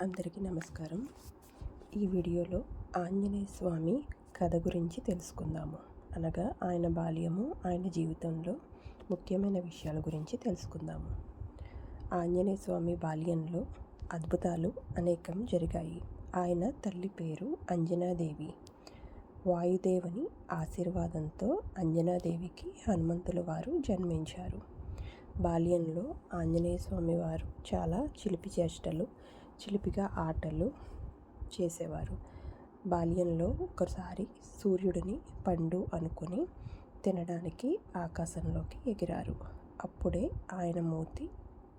అందరికీ నమస్కారం. ఈ వీడియోలో ఆంజనేయ స్వామి కథ గురించి తెలుసుకుందాము. అనగా ఆయన బాల్యము, ఆయన జీవితంలో ముఖ్యమైన విషయాల గురించి తెలుసుకుందాము. ఆంజనేయ స్వామి బాల్యంలో అద్భుతాలు అనేకం జరిగాయి. ఆయన తల్లి పేరు అంజనాదేవి. వాయుదేవుని ఆశీర్వాదంతో అంజనాదేవికి హనుమంతుల వారు జన్మించారు. బాల్యంలో ఆంజనేయ స్వామి వారు చాలా చిలిపిగా ఆటలు చేసేవారు. బాల్యంలో ఒకసారి సూర్యుడిని పండు అనుకుని తినడానికి ఆకాశంలోకి ఎగిరారు. అప్పుడే ఆయన మూతి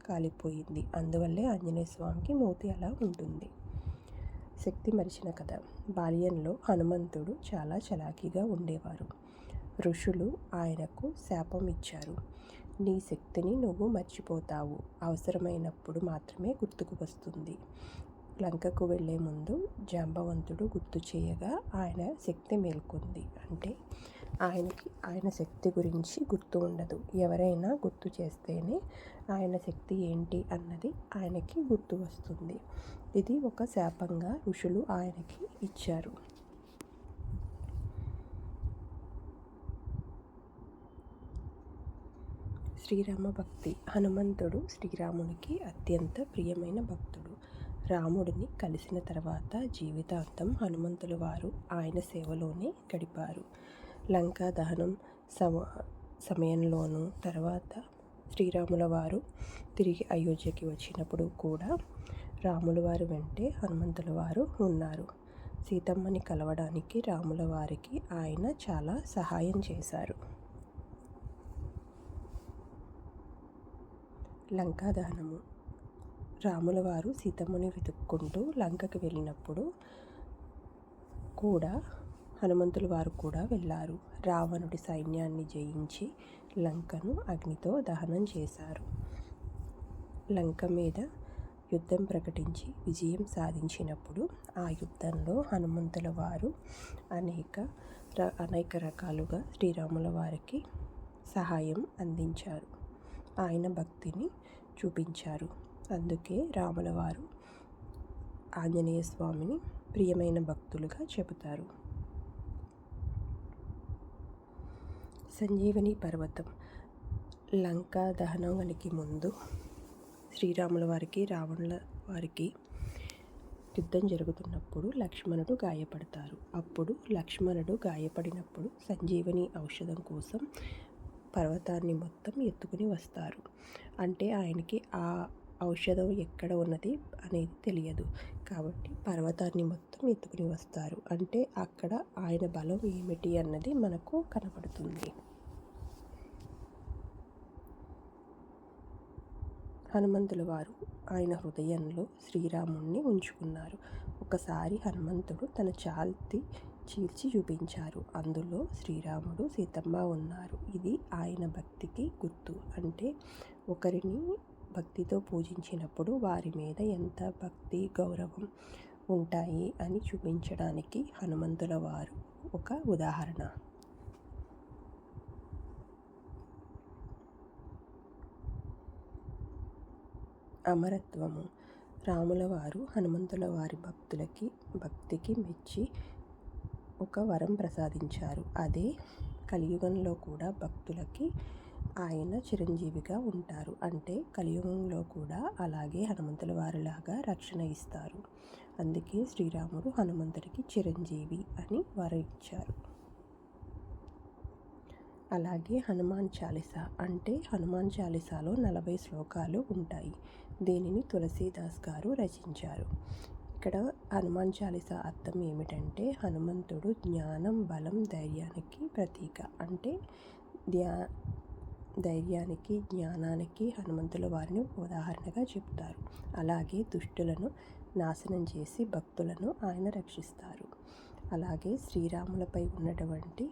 కాలిపోయింది. అందువల్లే ఆంజనేయ స్వామికి మూతి అలా ఉంటుంది. శక్తి మరిచిన కథ. బాల్యంలో హనుమంతుడు చాలా చలాకీగా ఉండేవారు. ఋషులు ఆయనకు శాపం ఇచ్చారు. నీ శక్తిని నువ్వు మర్చిపోతావు, అవసరమైనప్పుడు మాత్రమే గుర్తుకు వస్తుంది. లంకకు వెళ్లే ముందు జాంబవంతుడు గుర్తు చేయగా ఆయన శక్తి మేల్కొంది. అంటే ఆయనకి ఆయన శక్తి గురించి గుర్తు ఉండదు. ఎవరైనా గుర్తు చేస్తేనే ఆయన శక్తి ఏంటి అన్నది ఆయనకి గుర్తు వస్తుంది. ఇది ఒక శాపంగా ఋషులు ఆయనకి ఇచ్చారు. శ్రీరామ భక్తి. హనుమంతుడు శ్రీరామునికి అత్యంత ప్రియమైన భక్తుడు. రాముడిని కలిసిన తర్వాత జీవితాంతం హనుమంతుల వారు ఆయన సేవలోనే గడిపారు. లంకా దహనం సమయంలోనూ, తర్వాత శ్రీరాముల వారు తిరిగి అయోధ్యకి వచ్చినప్పుడు కూడా రాముల వారి వెంటే హనుమంతుల వారు ఉన్నారు. సీతమ్మని కలవడానికి రాముల వారికి ఆయన చాలా సహాయం చేశారు. లంకా దహనము. రాముల వారు సీతమ్మని వెతుక్కుంటూ లంకకి వెళ్ళినప్పుడు కూడా హనుమంతుల వారు కూడా వెళ్ళారు. రావణుడి సైన్యాన్ని జయించి లంకను అగ్నితో దహనం చేశారు. లంక మీద యుద్ధం ప్రకటించి విజయం సాధించినప్పుడు ఆ యుద్ధంలో హనుమంతుల వారు అనేక రకాలుగా శ్రీరాముల వారికి సహాయం అందించారు. ఆయన భక్తిని చూపించారు. అందుకే రాముల వారు ఆంజనేయ స్వామిని ప్రియమైన భక్తులుగా చెబుతారు. సంజీవని పర్వతం. లంకా దహనానికి ముందు శ్రీరాముల వారికి రావణుల వారికి యుద్ధం జరుగుతున్నప్పుడు లక్ష్మణుడు గాయపడతారు. అప్పుడు లక్ష్మణుడు గాయపడినప్పుడు సంజీవని ఔషధం కోసం పర్వతాన్ని మొత్తం ఎత్తుకుని వస్తారు. అంటే ఆయనకి ఆ ఔషధం ఎక్కడ ఉన్నది అనేది తెలియదు. కాబట్టి పర్వతాన్ని మొత్తం ఎత్తుకుని వస్తారు. అంటే అక్కడ ఆయన బలం ఏమిటి అన్నది మనకు కనపడుతుంది. హనుమంతుల వారు ఆయన హృదయంలో శ్రీరాముణ్ణి ఉంచుకున్నారు. ఒకసారి హనుమంతుడు తన చాల్తి చీల్చి చూపించారు. అందులో శ్రీరాముడు, సీతమ్మ ఉన్నారు. ఇది ఆయన భక్తికి గుర్తు. అంటే ఒకరిని భక్తితో పూజించినప్పుడు వారి మీద ఎంత భక్తి, గౌరవం ఉంటాయి అని చూపించడానికి హనుమంతుల వారు ఒక ఉదాహరణ. అమరత్వము. రాముల వారు హనుమంతుల వారి భక్తికి మెచ్చి ఒక వరం ప్రసాదించారు. అదే కలియుగంలో కూడా భక్తులకి ఆయన చిరంజీవిగా ఉంటారు. అంటే కలియుగంలో కూడా అలాగే హనుమంతుల వారిలాగా రక్షణ ఇస్తారు. అందుకే శ్రీరాముడు హనుమంతుడికి చిరంజీవి అని వరం ఇచ్చారు. అలాగే హనుమాన్ చాలీసా. అంటే హనుమాన్ చాలీసాలో 40 శ్లోకాలు ఉంటాయి. దీనిని తులసీదాస్ గారు రచించారు. ఇక్కడ హనుమాన్ చాలీసా అర్థం ఏమిటంటే హనుమంతుడు జ్ఞానం, బలం, ధైర్యానికి ప్రతీక. అంటే ధైర్యానికి, జ్ఞానానికి హనుమంతుల వారిని ఉదాహరణగా చెప్తారు. అలాగే దుష్టులను నాశనం చేసి భక్తులను ఆయన రక్షిస్తారు. అలాగే శ్రీరాములపై ఉన్నటువంటి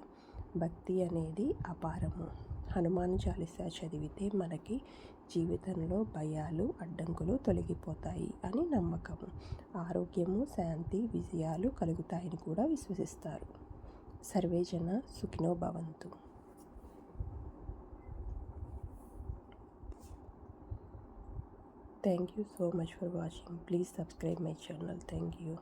భక్తి అనేది అపారము. హనుమాన్ చాలీసా చదివితే మనకి జీవితంలో భయాలు, అడ్డంకులు తొలగిపోతాయి అని నమ్మకము. ఆరోగ్యము, శాంతి, విజయాలు కలుగుతాయని కూడా విశ్వసిస్తారు. సర్వే జన సుఖినో భవంతు. Thank you so much for watching. Please subscribe my channel. Thank you.